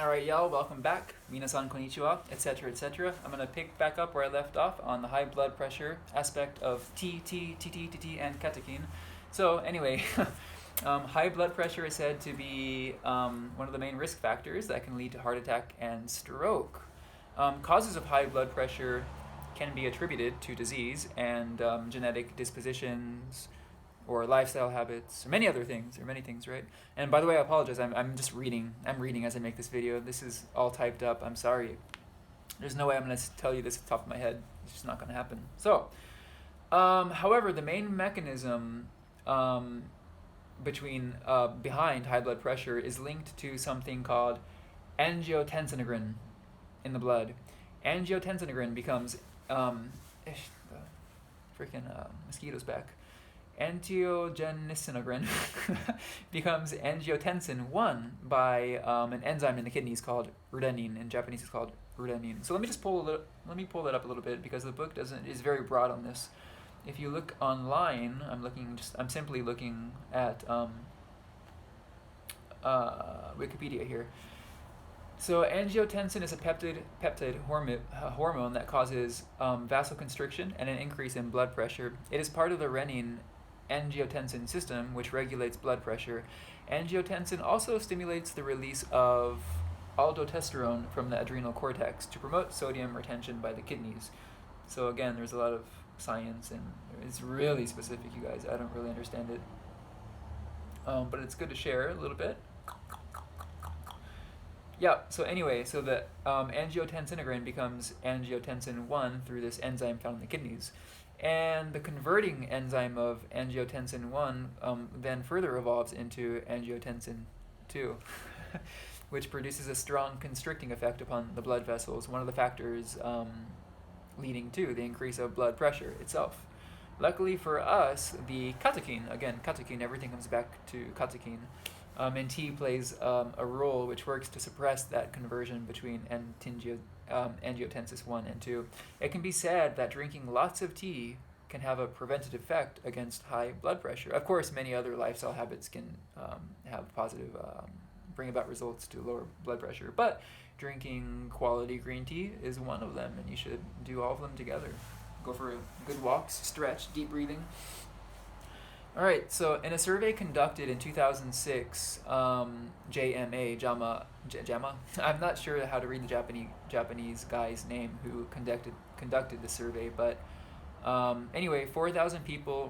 Alright, y'all, welcome back. Minasan konnichiwa, etc., etc. I'm going to pick back up where I left off on the high blood pressure aspect of tea, and catechin. So, anyway, high blood pressure is said to be one of the main risk factors that can lead to heart attack and stroke. Causes of high blood pressure can be attributed to disease and genetic dispositions, or lifestyle habits, or many things, right? And by the way, I apologize. I'm just reading. I'm reading as I make this video. This is all typed up. I'm sorry. There's no way I'm going to tell you this at the top of my head. It's just not going to happen. So, however, the main mechanism behind high blood pressure is linked to something called angiotensinogen in the blood. Angiotensinogen becomes the freaking mosquito's back. Angiogenisinogen becomes angiotensin 1 by an enzyme in the kidneys called renin. In Japanese, it's called renin. So let me pull that up a little bit because the book is very broad on this. If you look online, I'm simply looking at Wikipedia here. So angiotensin is a peptide hormone that causes vasoconstriction and an increase in blood pressure. It is part of the renin-angiotensin system, which regulates blood pressure. Angiotensin also stimulates the release of aldosterone from the adrenal cortex to promote sodium retention by the kidneys. So again, there's a lot of science, and it's really specific, you guys. I don't really understand it. But it's good to share a little bit. Yeah, so anyway, so the angiotensinogen becomes angiotensin 1 through this enzyme found in the kidneys. And the converting enzyme of angiotensin 1 then further evolves into angiotensin 2, which produces a strong constricting effect upon the blood vessels, one of the factors leading to the increase of blood pressure itself. Luckily for us, the catechin, everything comes back to catechin, and tea plays a role which works to suppress that conversion between angiotensin 1 and 2. It can be said that drinking lots of tea can have a preventative effect against high blood pressure. Of course, many other lifestyle habits can bring about results to lower blood pressure, but drinking quality green tea is one of them, and you should do all of them together. Go for good walks, stretch, deep breathing. All right, so in a survey conducted in 2006, JAMA, I'm not sure how to read the Japanese guy's name who conducted the survey, but anyway, 4,000 people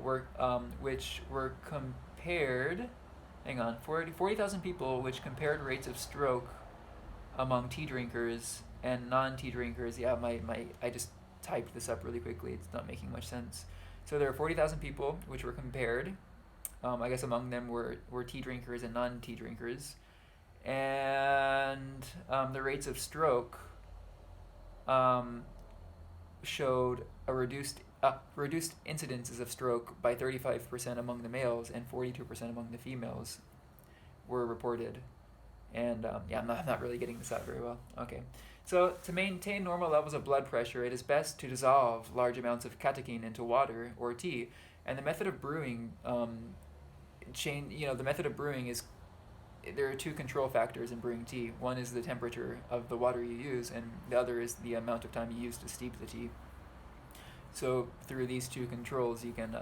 which were compared, 40,000 people which compared rates of stroke among tea drinkers and non-tea drinkers. Yeah, I just typed this up really quickly. It's not making much sense. So there are 40,000 people which were compared. I guess among them were tea drinkers and non-tea drinkers. And the rates of stroke showed a reduced incidences of stroke by 35% among the males and 42% among the females were reported. And I'm not really getting this out very well. Okay. So to maintain normal levels of blood pressure, it is best to dissolve large amounts of catechin into water or tea. And the method of brewing, is, there are two control factors in brewing tea. One is the temperature of the water you use, and the other is the amount of time you use to steep the tea. So through these two controls, you can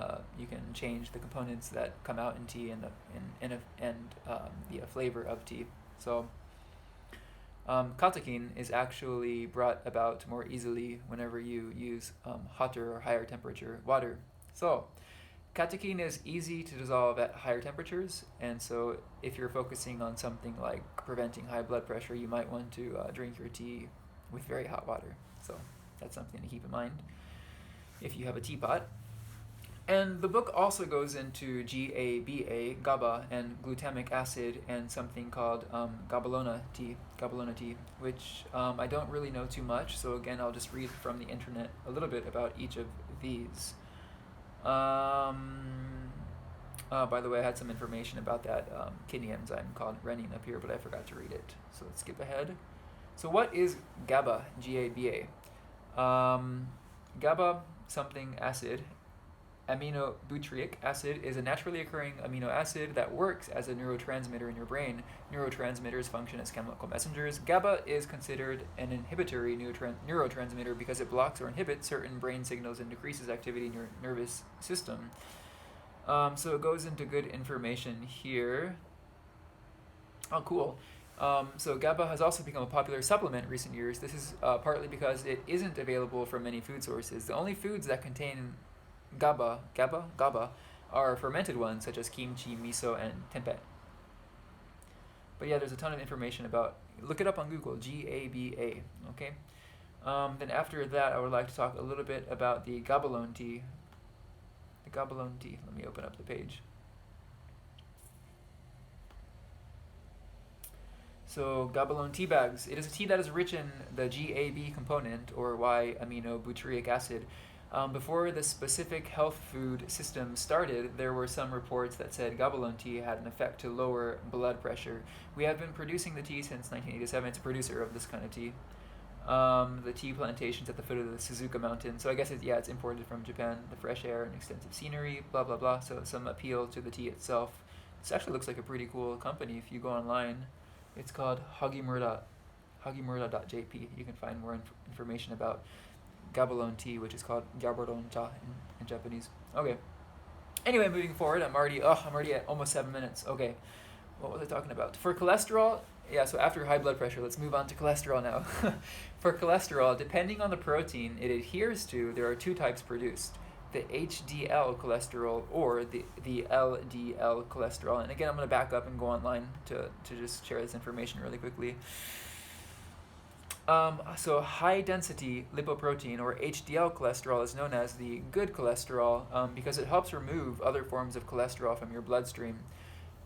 change the components that come out in tea and the flavor of tea. So catechin is actually brought about more easily whenever you use hotter or higher temperature water. So catechin is easy to dissolve at higher temperatures, and so if you're focusing on something like preventing high blood pressure, you might want to drink your tea with very hot water. So that's something to keep in mind if you have a teapot. And the book also goes into GABA, and glutamic acid, and something called gabalona tea, which I don't really know too much. So again, I'll just read from the internet a little bit about each of these. By the way, I had some information about that kidney enzyme called renin up here, but I forgot to read it. So let's skip ahead. So what is GABA, G-A-B-A? GABA, something acid, aminobutyric acid is a naturally occurring amino acid that works as a neurotransmitter in your brain. Neurotransmitters function as chemical messengers. GABA is considered an inhibitory neurotransmitter because it blocks or inhibits certain brain signals and decreases activity in your nervous system. So it goes into good information here. Oh, cool. So GABA has also become a popular supplement in recent years. This is partly because it isn't available from many food sources. The only foods that contain GABA are fermented ones such as kimchi, miso, and tempeh. But yeah, there's a ton of information about. Look it up on Google. GABA. Okay. Then after that, I would like to talk a little bit about the gabalone tea. The gabalone tea. Let me open up the page. So gabalone tea bags. It is a tea that is rich in the GAB component, or Y-aminobutyric acid. Before the specific health food system started, there were some reports that said gabalone tea had an effect to lower blood pressure. We have been producing the tea since 1987. It's a producer of this kind of tea. The tea plantations at the foot of the Suzuka Mountain. So I guess it's imported from Japan. The fresh air and extensive scenery, blah blah blah. So some appeal to the tea itself. This actually looks like a pretty cool company. If you go online, it's called hagimura.jp. You can find more information about gabalone tea, which is called gabaron cha in Japanese. Okay. Anyway, moving forward, I'm already at almost 7 minutes. Okay. What was I talking about? For cholesterol, so after high blood pressure, let's move on to cholesterol now. For cholesterol, depending on the protein it adheres to, there are two types produced. The HDL cholesterol or the LDL cholesterol. And again, I'm going to back up and go online to just share this information really quickly. So high-density lipoprotein, or HDL cholesterol, is known as the good cholesterol because it helps remove other forms of cholesterol from your bloodstream.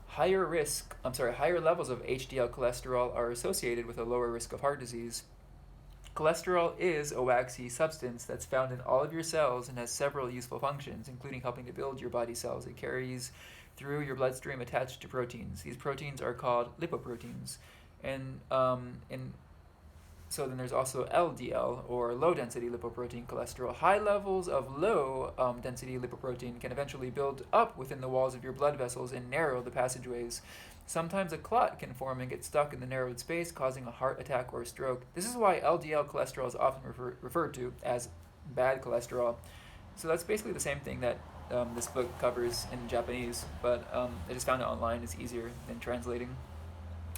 Higher levels of HDL cholesterol are associated with a lower risk of heart disease. Cholesterol is a waxy substance that's found in all of your cells and has several useful functions, including helping to build your body cells. It carries through your bloodstream attached to proteins. These proteins are called lipoproteins. So then there's also LDL, or low-density lipoprotein cholesterol. High levels of low-density lipoprotein can eventually build up within the walls of your blood vessels and narrow the passageways. Sometimes a clot can form and get stuck in the narrowed space, causing a heart attack or stroke. This is why LDL cholesterol is often referred to as bad cholesterol. So that's basically the same thing that this book covers in Japanese, but I just found it online. It's easier than translating.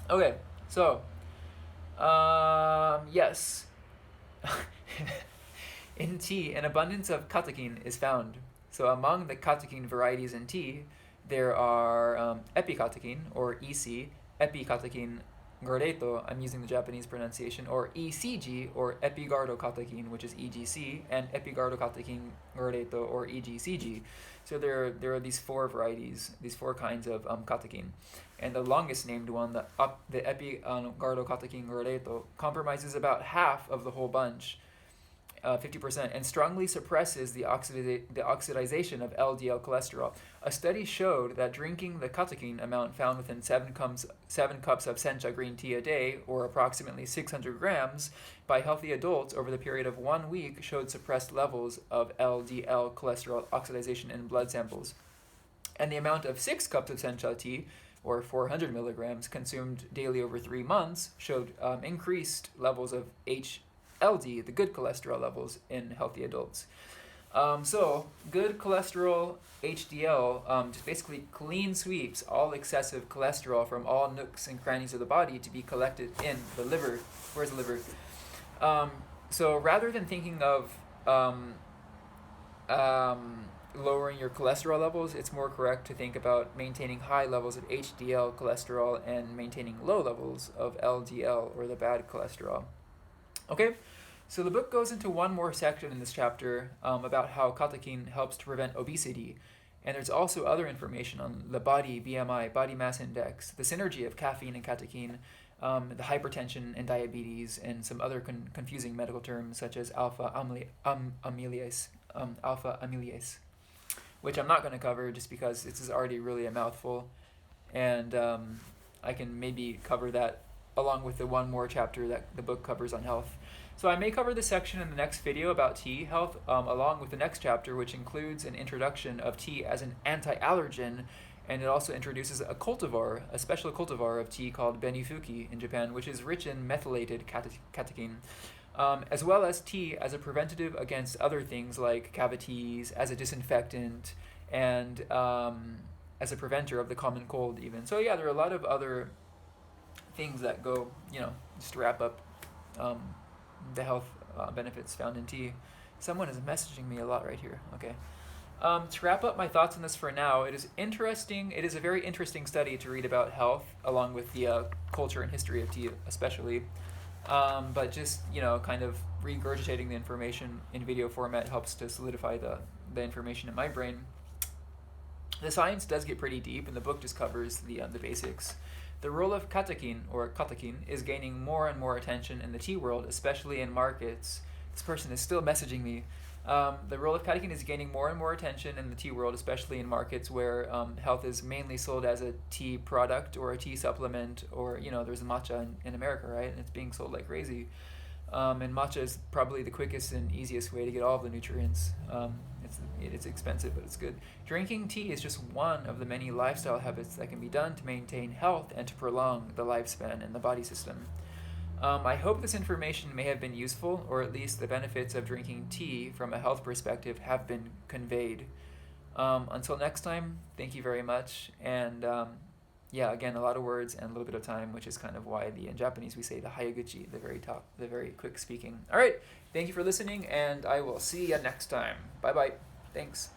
Okay, so yes. In tea, an abundance of catechin is found. So among the catechin varieties in tea, there are epicatechin, or EC, epicatechin gordeto, I'm using the Japanese pronunciation, or ECG, or epigardocatechin, which is EGC, and epigardocatechin gordeto, or EGCG. So there are these four varieties, these four kinds of catechin. And the longest named one, the epigardocatechin gordeto, compromises about half of the whole bunch, 50%, and strongly suppresses the oxidization of LDL cholesterol. A study showed that drinking the catechin amount found within 7 cups of sencha green tea a day, or approximately 600 grams, by healthy adults over the period of 1 week showed suppressed levels of LDL cholesterol oxidization in blood samples. And the amount of 6 cups of sencha tea, or 400 milligrams, consumed daily over 3 months showed increased levels of LD, the good cholesterol levels in healthy adults. So good cholesterol, HDL, just basically clean sweeps all excessive cholesterol from all nooks and crannies of the body to be collected in the liver. Where's the liver? So rather than thinking of lowering your cholesterol levels, it's more correct to think about maintaining high levels of HDL cholesterol and maintaining low levels of LDL, or the bad cholesterol. Okay, so the book goes into one more section in this chapter about how catechin helps to prevent obesity. And there's also other information on the body BMI, body mass index, the synergy of caffeine and catechin, the hypertension and diabetes, and some other confusing medical terms such as alpha amylase, which I'm not going to cover just because this is already really a mouthful. And I can maybe cover that along with the one more chapter that the book covers on health. So I may cover this section in the next video about tea health, along with the next chapter, which includes an introduction of tea as an anti-allergen, and it also introduces a cultivar, a special cultivar of tea called Benifuki in Japan, which is rich in methylated catechin, as well as tea as a preventative against other things like cavities, as a disinfectant, and as a preventer of the common cold even. So yeah, there are a lot of other things that go, just to wrap up the health benefits found in tea. Someone is messaging me a lot right here. Okay. To wrap up my thoughts on this for now, it is interesting. It is a very interesting study to read about health, along with the culture and history of tea, especially. But just kind of regurgitating the information in video format helps to solidify the information in my brain. The science does get pretty deep, and the book just covers the basics. The role of catechin, or catechin, is gaining more and more attention in the tea world, especially in markets. This person is still messaging me. The role of catechin is gaining more and more attention in the tea world, especially in markets where health is mainly sold as a tea product or a tea supplement, or there's matcha in America, right? And it's being sold like crazy. And matcha is probably the quickest and easiest way to get all of the nutrients. It's expensive, but it's good. Drinking tea is just one of the many lifestyle habits that can be done to maintain health and to prolong the lifespan in the body system. I hope this information may have been useful, or at least the benefits of drinking tea from a health perspective have been conveyed. Until next time, thank you very much. And again, a lot of words and a little bit of time, which is kind of why in Japanese we say the hayaguchi, the very top, the very quick speaking. All right, thank you for listening, and I will see you next time. Bye-bye. Thanks.